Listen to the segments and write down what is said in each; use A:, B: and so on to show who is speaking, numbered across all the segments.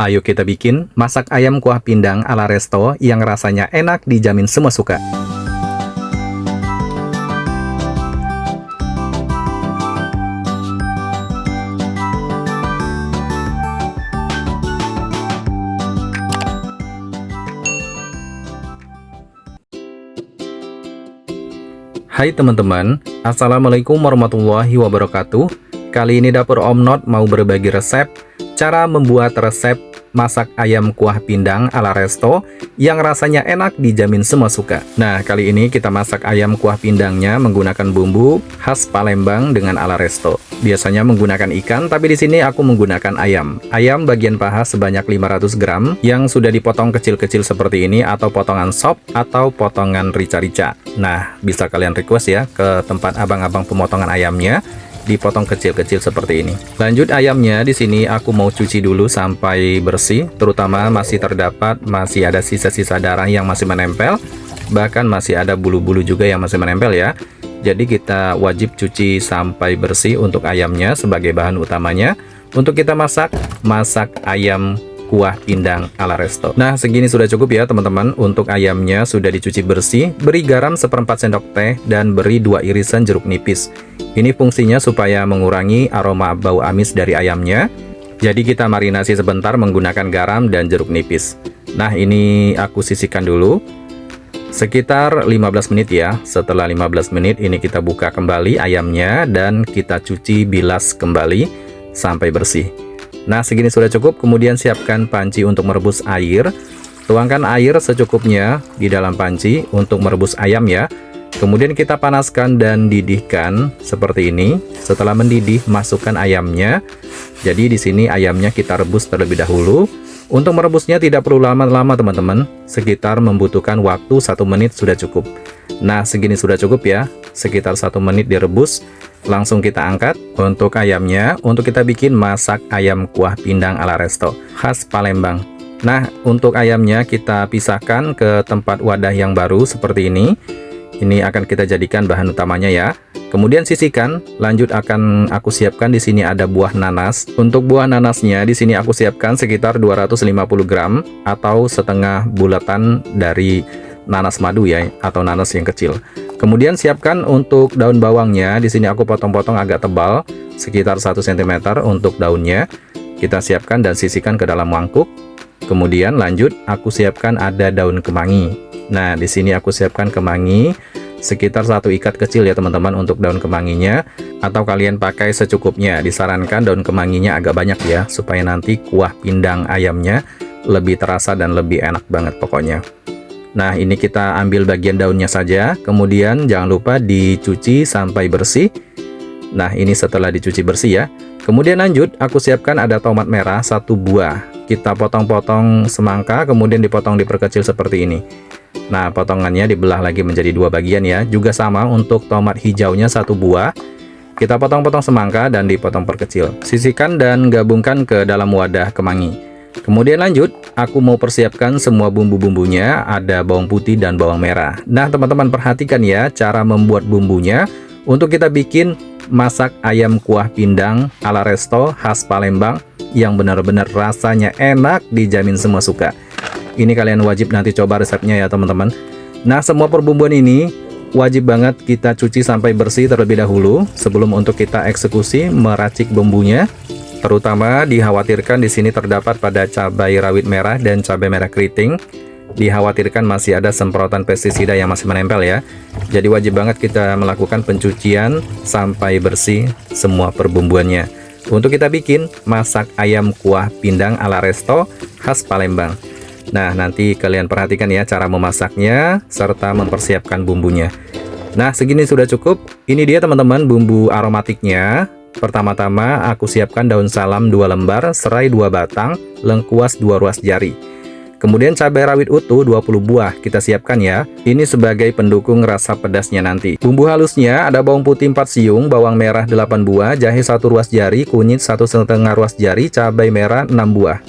A: Ayo kita bikin masak ayam kuah pindang ala resto yang rasanya enak dijamin semua suka. Hai teman-teman, Assalamualaikum warahmatullahi wabarakatuh. Kali ini Dapur Om Not mau berbagi resep cara membuat resep masak ayam kuah pindang ala resto yang rasanya enak dijamin semua suka. Nah, kali ini kita masak ayam kuah pindangnya menggunakan bumbu khas Palembang dengan ala resto. Biasanya menggunakan ikan, tapi di sini aku menggunakan ayam. Ayam bagian paha sebanyak 500 gram yang sudah dipotong kecil-kecil seperti ini, atau potongan sop atau potongan rica-rica. Nah, bisa kalian request ya ke tempat abang-abang pemotongan ayamnya, dipotong kecil-kecil seperti ini. Lanjut, ayamnya di sini aku mau cuci dulu sampai bersih, terutama masih ada sisa-sisa darah yang masih menempel, bahkan masih ada bulu-bulu juga yang masih menempel ya. Jadi kita wajib cuci sampai bersih untuk ayamnya sebagai bahan utamanya untuk kita masak ayam kuah pindang ala resto. Nah, segini sudah cukup ya teman-teman. Untuk ayamnya sudah dicuci bersih, beri garam 1/4 sendok teh dan beri 2 irisan jeruk nipis. Ini fungsinya supaya mengurangi aroma bau amis dari ayamnya. Jadi kita marinasi sebentar menggunakan garam dan jeruk nipis. Nah, ini aku sisihkan dulu sekitar 15 menit ya. Setelah 15 menit ini kita buka kembali ayamnya dan kita cuci bilas kembali sampai bersih. Nah, segini sudah cukup. Kemudian siapkan panci untuk merebus air. Tuangkan air secukupnya di dalam panci untuk merebus ayam ya. Kemudian kita panaskan dan didihkan seperti ini. Setelah mendidih, masukkan ayamnya. Jadi di sini ayamnya kita rebus terlebih dahulu. Untuk merebusnya tidak perlu lama-lama teman-teman. Sekitar membutuhkan waktu 1 menit sudah cukup. Nah, segini sudah cukup ya. Sekitar 1 menit direbus. Langsung kita angkat untuk ayamnya, untuk kita bikin masak ayam kuah pindang ala resto khas Palembang. Nah, untuk ayamnya kita pisahkan ke tempat wadah yang baru seperti ini. Ini akan kita jadikan bahan utamanya ya. Kemudian sisihkan. Lanjut akan aku siapkan di sini ada buah nanas. Untuk buah nanasnya di sini aku siapkan sekitar 250 gram atau setengah bulatan dari nanas madu ya, atau nanas yang kecil. Kemudian siapkan untuk daun bawangnya. Di sini aku potong-potong agak tebal, sekitar 1 cm untuk daunnya. Kita siapkan dan sisihkan ke dalam mangkuk. Kemudian lanjut aku siapkan ada daun kemangi. Nah, di sini aku siapkan kemangi sekitar 1 ikat kecil ya teman-teman untuk daun kemanginya, atau kalian pakai secukupnya. Disarankan daun kemanginya agak banyak ya, supaya nanti kuah pindang ayamnya lebih terasa dan lebih enak banget pokoknya. Nah, ini kita ambil bagian daunnya saja, kemudian jangan lupa dicuci sampai bersih. Nah, ini setelah dicuci bersih ya. Kemudian lanjut, aku siapkan ada tomat merah 1 buah. Kita potong-potong semangka, kemudian dipotong diperkecil seperti ini. Nah, potongannya dibelah lagi menjadi 2 bagian ya. Juga sama untuk tomat hijaunya 1 buah. Kita potong-potong semangka dan dipotong perkecil. Sisihkan dan gabungkan ke dalam wadah kemangi. Kemudian lanjut, aku mau persiapkan semua bumbu-bumbunya, ada bawang putih dan bawang merah. Nah, teman-teman perhatikan ya cara membuat bumbunya untuk kita bikin masak ayam kuah pindang ala resto khas Palembang yang benar-benar rasanya enak dijamin semua suka. Ini kalian wajib nanti coba resepnya ya teman-teman. Nah, semua perbumbuan ini wajib banget kita cuci sampai bersih terlebih dahulu sebelum untuk kita eksekusi meracik bumbunya. Terutama dikhawatirkan di sini terdapat pada cabai rawit merah dan cabai merah keriting. Dikhawatirkan masih ada semprotan pestisida yang masih menempel ya. Jadi wajib banget kita melakukan pencucian sampai bersih semua perbumbuannya untuk kita bikin masak ayam kuah pindang ala resto khas Palembang. Nah, nanti kalian perhatikan ya cara memasaknya serta mempersiapkan bumbunya. Nah, segini sudah cukup. Ini dia teman-teman bumbu aromatiknya. Pertama-tama aku siapkan daun salam 2 lembar, serai 2 batang, lengkuas 2 ruas jari. Kemudian cabai rawit utuh 20 buah kita siapkan ya. Ini sebagai pendukung rasa pedasnya nanti. Bumbu halusnya ada bawang putih 4 siung, bawang merah 8 buah, jahe 1 ruas jari, kunyit 1,5 ruas jari, cabai merah 6 buah.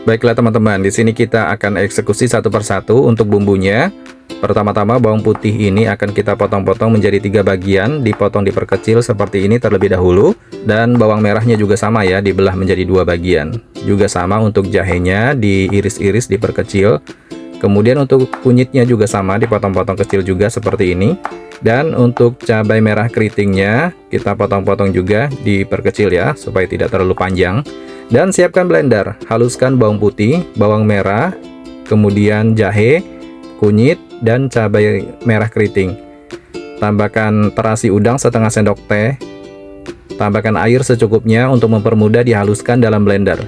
A: Baiklah teman-teman, di sini kita akan eksekusi satu persatu untuk bumbunya. Pertama-tama bawang putih ini akan kita potong-potong menjadi 3 bagian, dipotong diperkecil seperti ini terlebih dahulu. Dan bawang merahnya juga sama ya, dibelah menjadi 2 bagian. Juga sama untuk jahenya, diiris-iris diperkecil. Kemudian untuk kunyitnya juga sama, dipotong-potong kecil juga seperti ini. Dan untuk cabai merah keritingnya, kita potong-potong juga diperkecil ya, supaya tidak terlalu panjang. Dan siapkan blender, haluskan bawang putih, bawang merah, kemudian jahe, kunyit, dan cabai merah keriting. Tambahkan terasi udang setengah sendok teh. Tambahkan air secukupnya untuk mempermudah dihaluskan dalam blender.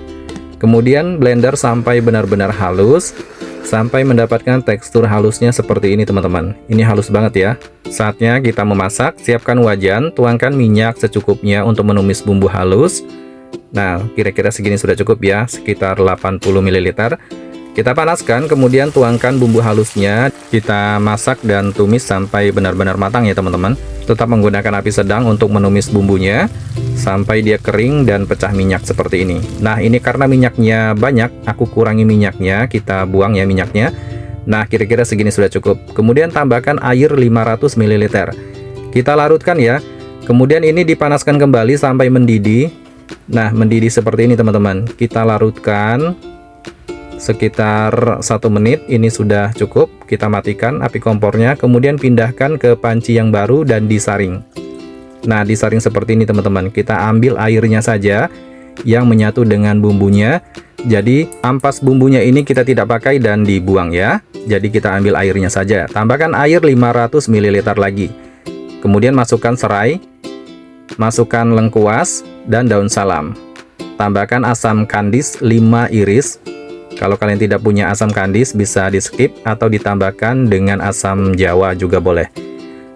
A: Kemudian blender sampai benar-benar halus, sampai mendapatkan tekstur halusnya seperti ini teman-teman. Ini halus banget ya. Saatnya kita memasak, siapkan wajan, tuangkan minyak secukupnya untuk menumis bumbu halus. Nah, kira-kira segini sudah cukup ya, sekitar 80 ml. Kita panaskan, kemudian tuangkan bumbu halusnya. Kita masak dan tumis sampai benar-benar matang ya teman-teman. Tetap menggunakan api sedang untuk menumis bumbunya sampai dia kering dan pecah minyak seperti ini. Nah, ini karena minyaknya banyak, aku kurangi minyaknya, kita buang ya minyaknya. Nah, kira-kira segini sudah cukup. Kemudian tambahkan air 500 ml. Kita larutkan ya. Kemudian ini dipanaskan kembali sampai mendidih. Nah, mendidih seperti ini teman-teman. Kita larutkan sekitar 1 menit. Ini sudah cukup. Kita matikan api kompornya, kemudian pindahkan ke panci yang baru dan disaring. Nah, disaring seperti ini teman-teman. Kita ambil airnya saja yang menyatu dengan bumbunya. Jadi ampas bumbunya ini kita tidak pakai dan dibuang ya. Jadi kita ambil airnya saja. Tambahkan air 500 ml lagi. Kemudian masukkan serai, masukkan lengkuas dan daun salam. Tambahkan asam kandis 5 iris. Kalau kalian tidak punya asam kandis bisa di skip atau ditambahkan dengan asam jawa juga boleh.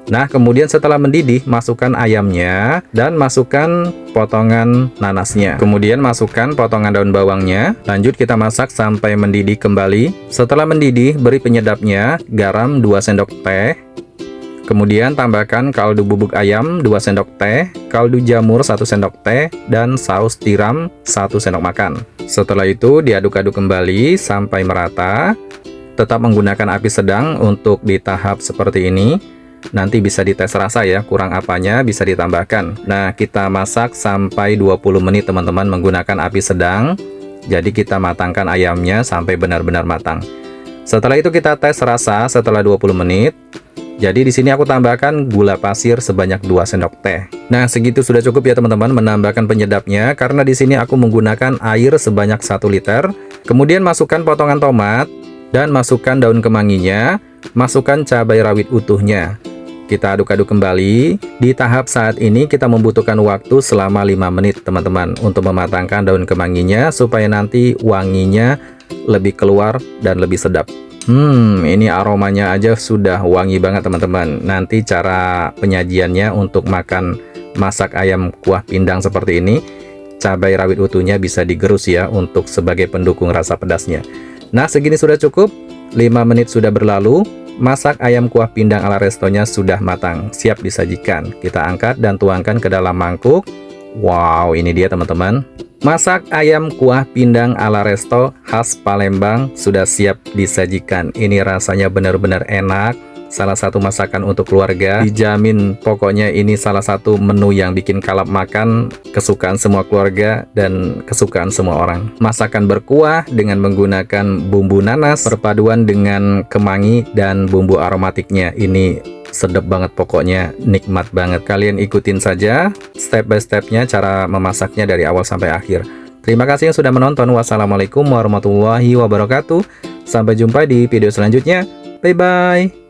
A: Nah, kemudian setelah mendidih, masukkan ayamnya dan masukkan potongan nanasnya. Kemudian masukkan potongan daun bawangnya. Lanjut kita masak sampai mendidih kembali. Setelah mendidih, beri penyedapnya, garam 2 sendok teh. Kemudian tambahkan kaldu bubuk ayam 2 sendok teh, kaldu jamur 1 sendok teh, dan saus tiram 1 sendok makan. Setelah itu diaduk-aduk kembali sampai merata. Tetap menggunakan api sedang untuk di tahap seperti ini. Nanti bisa dites rasa ya, kurang apanya bisa ditambahkan. Nah, kita masak sampai 20 menit teman-teman menggunakan api sedang. Jadi kita matangkan ayamnya sampai benar-benar matang. Setelah itu kita tes rasa setelah 20 menit. Jadi di sini aku tambahkan gula pasir sebanyak 2 sendok teh. Nah, segitu sudah cukup ya teman-teman menambahkan penyedapnya, karena di sini aku menggunakan air sebanyak 1 liter. Kemudian masukkan potongan tomat dan masukkan daun kemanginya, masukkan cabai rawit utuhnya. Kita aduk-aduk kembali. Di tahap saat ini kita membutuhkan waktu selama 5 menit teman-teman untuk mematangkan daun kemanginya supaya nanti wanginya lebih keluar dan lebih sedap. Ini aromanya aja sudah wangi banget teman-teman. Nanti cara penyajiannya untuk makan masak ayam kuah pindang seperti ini, cabai rawit utuhnya bisa digerus ya untuk sebagai pendukung rasa pedasnya. Nah, segini sudah cukup. 5 menit sudah berlalu. Masak ayam kuah pindang ala restonya sudah matang, siap disajikan. Kita angkat dan tuangkan ke dalam mangkuk. Wow, ini dia teman-teman. Masak ayam kuah pindang ala resto khas Palembang sudah siap disajikan. Ini rasanya benar-benar enak. Salah satu masakan untuk keluarga. Dijamin pokoknya ini salah satu menu yang bikin kalap makan, kesukaan semua keluarga dan kesukaan semua orang. Masakan berkuah dengan menggunakan bumbu nanas, perpaduan dengan kemangi dan bumbu aromatiknya. Ini sedap banget pokoknya, nikmat banget. Kalian ikutin saja step by stepnya cara memasaknya dari awal sampai akhir. Terima kasih yang sudah menonton. Wassalamualaikum warahmatullahi wabarakatuh. Sampai jumpa di video selanjutnya. Bye bye.